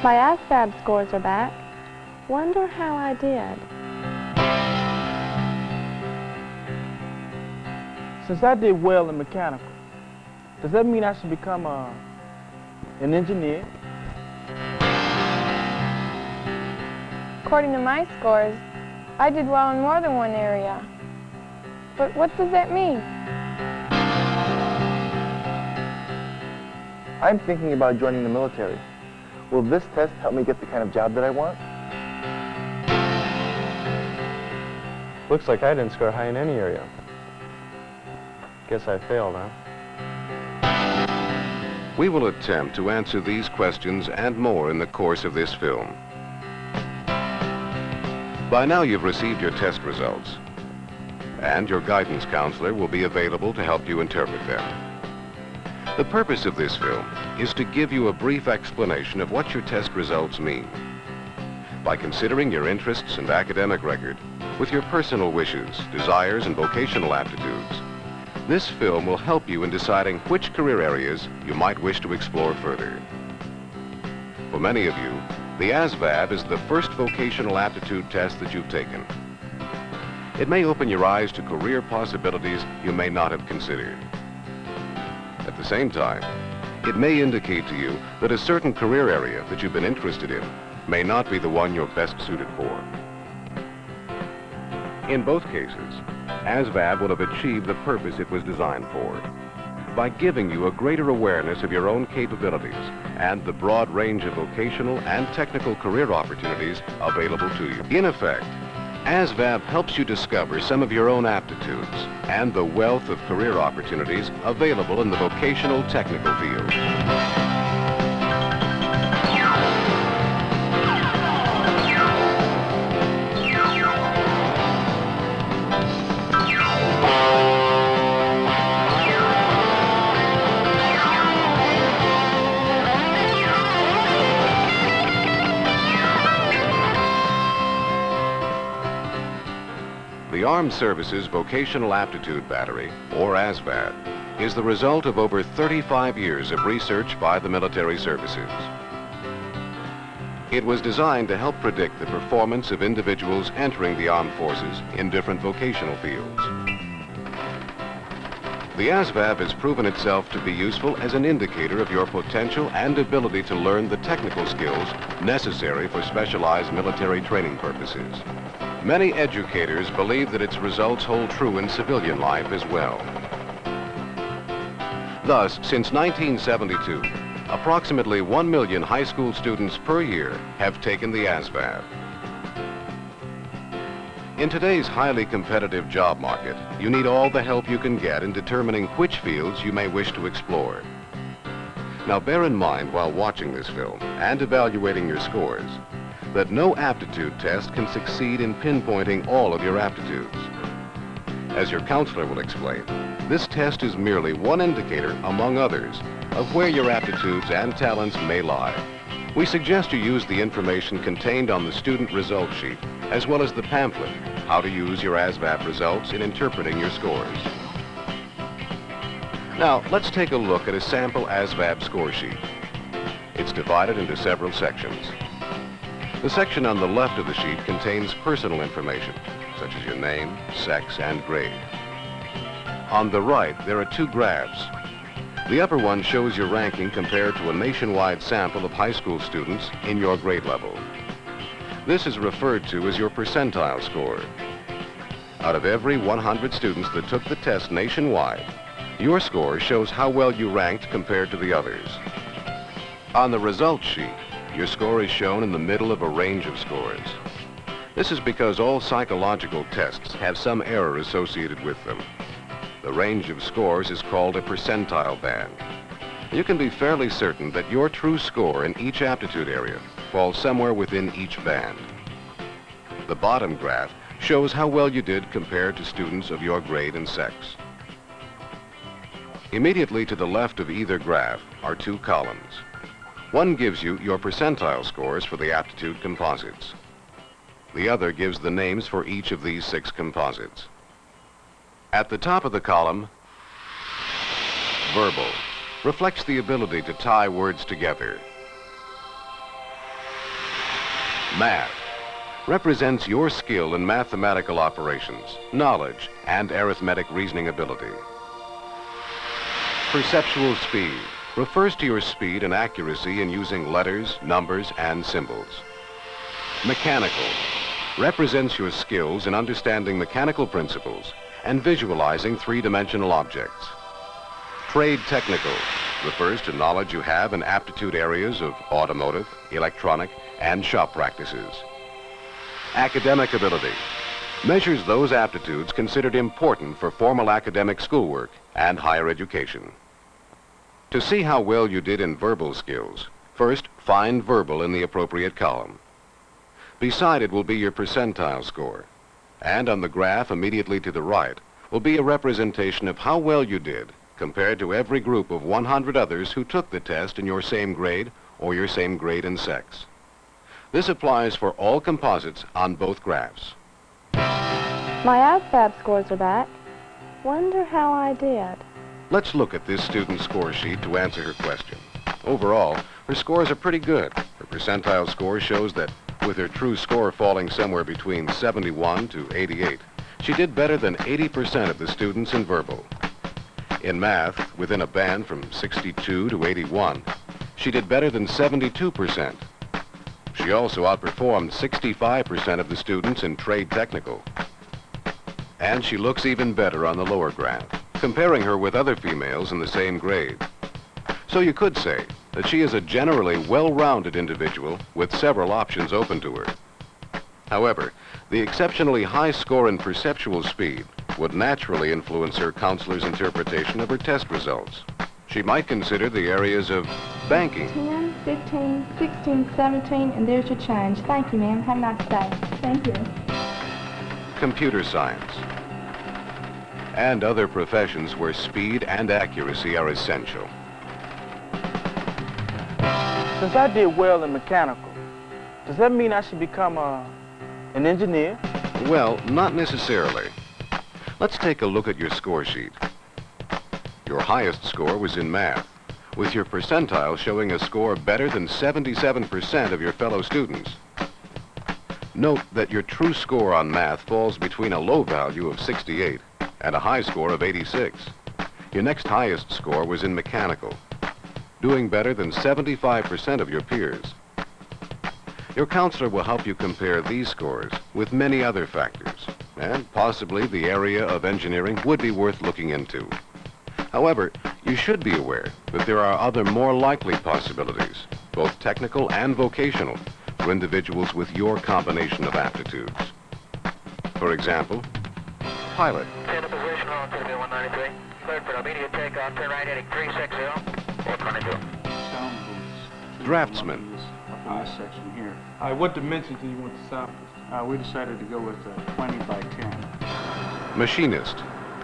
My ASVAB scores are back. Wonder how I did. Since I did well in mechanical, does that mean I should become an engineer? According to my scores, I did well in more than one area. But what does that mean? I'm thinking about joining the military. Will this test help me get the kind of job that I want? Looks like I didn't score high in any area. Guess I failed, huh? We will attempt to answer these questions and more in the course of this film. By now you've received your test results, and your guidance counselor will be available to help you interpret them. The purpose of this film is to give you a brief explanation of what your test results mean. By considering your interests and academic record with your personal wishes, desires, and vocational aptitudes, this film will help you in deciding which career areas you might wish to explore further. For many of you, the ASVAB is the first vocational aptitude test that you've taken. It may open your eyes to career possibilities you may not have considered. At the same time, it may indicate to you that a certain career area that you've been interested in may not be the one you're best suited for. In both cases, ASVAB will have achieved the purpose it was designed for by giving you a greater awareness of your own capabilities and the broad range of vocational and technical career opportunities available to you. In effect, ASVAB helps you discover some of your own aptitudes and the wealth of career opportunities available in the vocational technical field. The Armed Services Vocational Aptitude Battery, or ASVAB, is the result of over 35 years of research by the military services. It was designed to help predict the performance of individuals entering the armed forces in different vocational fields. The ASVAB has proven itself to be useful as an indicator of your potential and ability to learn the technical skills necessary for specialized military training purposes. Many educators believe that its results hold true in civilian life as well. Thus, since 1972, approximately 1 million high school students per year have taken the ASVAB. In today's highly competitive job market, you need all the help you can get in determining which fields you may wish to explore. Now, bear in mind while watching this film and evaluating your scores that no aptitude test can succeed in pinpointing all of your aptitudes. As your counselor will explain, this test is merely one indicator, among others, of where your aptitudes and talents may lie. We suggest you use the information contained on the student result sheet, as well as the pamphlet, How to Use Your ASVAB Results in Interpreting Your Scores. Now, let's take a look at a sample ASVAB score sheet. It's divided into several sections. The section on the left of the sheet contains personal information, such as your name, sex, and grade. On the right, there are two graphs. The upper one shows your ranking compared to a nationwide sample of high school students in your grade level. This is referred to as your percentile score. Out of every 100 students that took the test nationwide, your score shows how well you ranked compared to the others. On the results sheet, your score is shown in the middle of a range of scores. This is because all psychological tests have some error associated with them. The range of scores is called a percentile band. You can be fairly certain that your true score in each aptitude area falls somewhere within each band. The bottom graph shows how well you did compared to students of your grade and sex. Immediately to the left of either graph are two columns. One gives you your percentile scores for the aptitude composites. The other gives the names for each of these 6 composites. At the top of the column, verbal. reflects the ability to tie words together. Math represents your skill in mathematical operations, knowledge, and arithmetic reasoning ability. Perceptual speed refers to your speed and accuracy in using letters, numbers, and symbols. Mechanical represents your skills in understanding mechanical principles and visualizing three-dimensional objects. Trade technical refers to knowledge you have in aptitude areas of automotive, electronic, and shop practices. Academic ability measures those aptitudes considered important for formal academic schoolwork and higher education. To see how well you did in verbal skills, first find verbal in the appropriate column. Beside it will be your percentile score, and on the graph immediately to the right will be a representation of how well you did compared to every group of 100 others who took the test in your same grade or your same grade and sex. This applies for all composites on both graphs. My ASVAB scores are back. Wonder how I did. Let's look at this student's score sheet to answer her question. Overall, her scores are pretty good. Her percentile score shows that with her true score falling somewhere between 71 to 88, she did better than 80% of the students in verbal. In math, within a band from 62 to 81, she did better than 72%. She also outperformed 65% of the students in trade technical. And she looks even better on the lower graph, comparing her with other females in the same grade. So you could say that she is a generally well-rounded individual with several options open to her. However, the exceptionally high score in perceptual speed would naturally influence her counselor's interpretation of her test results. She might consider the areas of banking, 10, 15, 16, 17, and there's your change. Thank you, ma'am. Have a nice day. Thank you. computer science, and other professions where speed and accuracy are essential. Since I did well in mechanical, does that mean I should become an engineer? Well, not necessarily. Let's take a look at your score sheet. Your highest score was in math, with your percentile showing a score better than 77% of your fellow students. Note that your true score on math falls between a low value of 68 and a high score of 86. Your next highest score was in mechanical, doing better than 75% of your peers. Your counselor will help you compare these scores with many other factors, and possibly the area of engineering would be worth looking into. However, you should be aware that there are other more likely possibilities, both technical and vocational, for individuals with your combination of aptitudes. For example, pilot. Stay in a position on to the 193. Cleared for immediate takeoff. Turn right heading 360. 422. Draftsman. Up in this section here. What dimensions do you want the sound? We decided to go with 20 by 10. Machinist,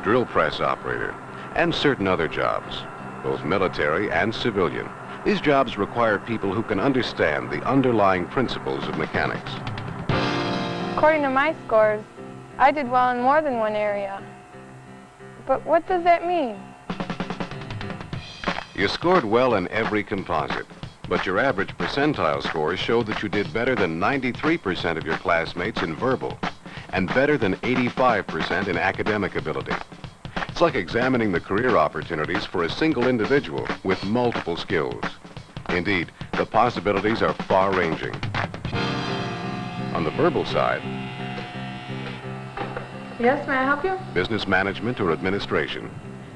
drill press operator, and certain other jobs, both military and civilian. These jobs require people who can understand the underlying principles of mechanics. According to my scores, I did well in more than one area. But what does that mean? You scored well in every composite, but your average percentile scores show that you did better than 93% of your classmates in verbal and better than 85% in academic ability. It's like examining the career opportunities for a single individual with multiple skills. Indeed, the possibilities are far-ranging. On the verbal side, Yes, may I help you? business management or administration,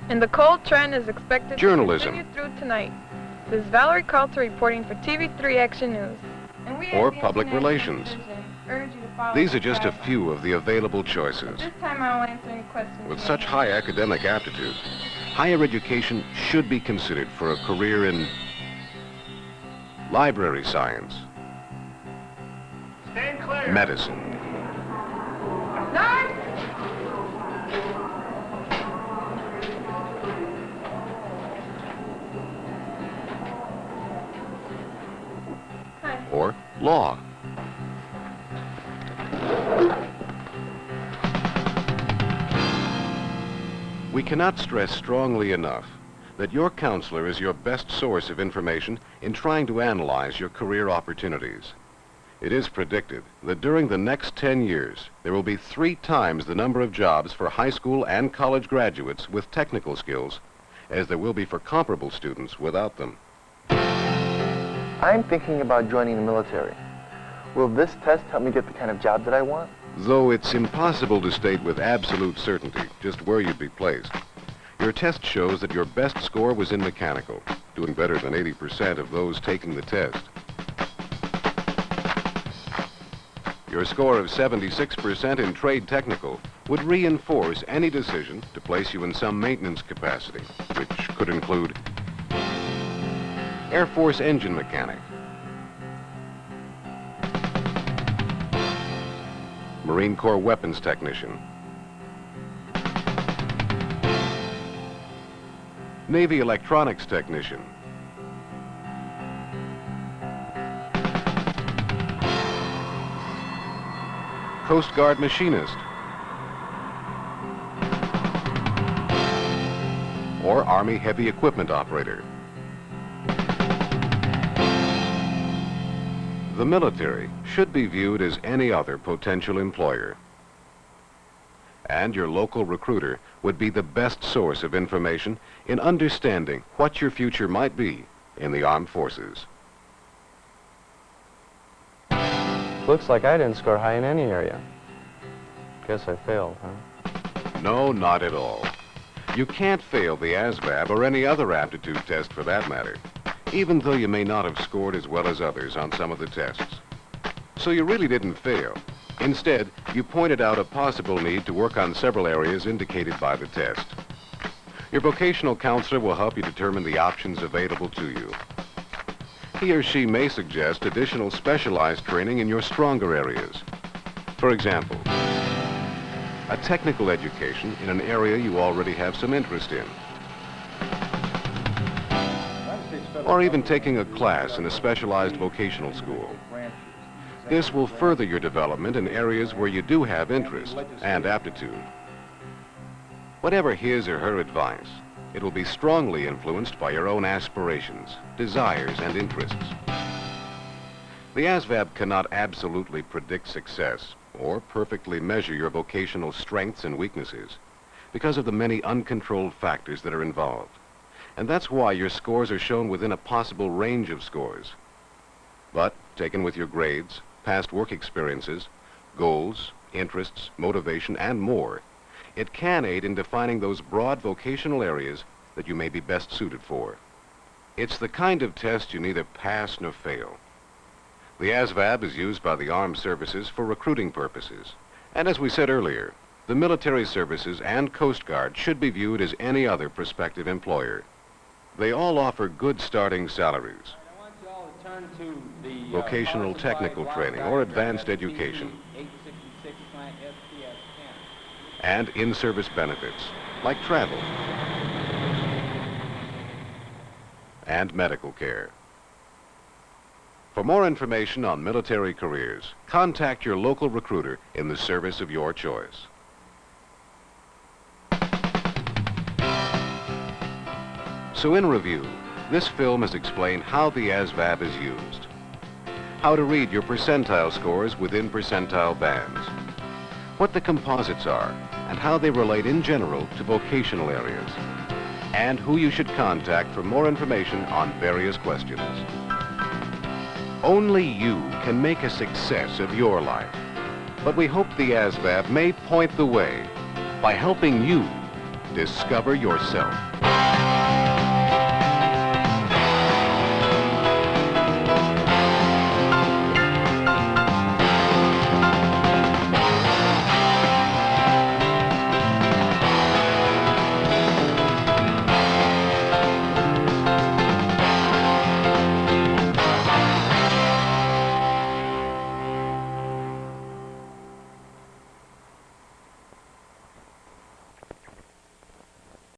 And the cold trend is expected Journalism. to continue through tonight. This is Valerie Coulter reporting for TV3 Action News. And we or at the public International relations. Division urge you to follow These are the just a guidelines. few of the available choices. This time I will answer any questions. With you such may high have. academic aptitude, higher education should be considered for a career in library science, Stand clear. medicine, Start! Hi. or law. We cannot stress strongly enough that your counselor is your best source of information in trying to analyze your career opportunities. It is predicted that during the next 10 years, there will be 3 times the number of jobs for high school and college graduates with technical skills as there will be for comparable students without them. I'm thinking about joining the military. Will this test help me get the kind of job that I want? Though it's impossible to state with absolute certainty just where you'd be placed, your test shows that your best score was in mechanical, doing better than 80% of those taking the test. Your score of 76% in trade technical would reinforce any decision to place you in some maintenance capacity, which could include Air Force engine mechanic, Marine Corps weapons technician, Navy electronics technician, Coast Guard machinist, or Army heavy equipment operator. The military should be viewed as any other potential employer. And your local recruiter would be the best source of information in understanding what your future might be in the armed forces. Looks like I didn't score high in any area. Guess I failed, huh? No, not at all. You can't fail the ASVAB or any other aptitude test for that matter, even though you may not have scored as well as others on some of the tests. So you really didn't fail. Instead, you pointed out a possible need to work on several areas indicated by the test. Your vocational counselor will help you determine the options available to you. He or she may suggest additional specialized training in your stronger areas. For example, a technical education in an area you already have some interest in. Or even taking a class in a specialized vocational school. This will further your development in areas where you do have interest and aptitude. Whatever his or her advice, it will be strongly influenced by your own aspirations, desires, and interests. The ASVAB cannot absolutely predict success or perfectly measure your vocational strengths and weaknesses because of the many uncontrolled factors that are involved. And that's why your scores are shown within a possible range of scores. But, taken with your grades, past work experiences, goals, interests, motivation, and more, it can aid in defining those broad vocational areas that you may be best suited for. It's the kind of test you neither pass nor fail. The ASVAB is used by the armed services for recruiting purposes. And as we said earlier, the military services and Coast Guard should be viewed as any other prospective employer. They all offer good starting salaries, vocational technical training or advanced education, and in-service benefits like travel and medical care. For more information on military careers, contact your local recruiter in the service of your choice. So in review, this film has explained how the ASVAB is used, how to read your percentile scores within percentile bands, what the composites are, and how they relate in general to vocational areas, and who you should contact for more information on various questions. Only you can make a success of your life, but we hope the ASVAB may point the way by helping you discover yourself.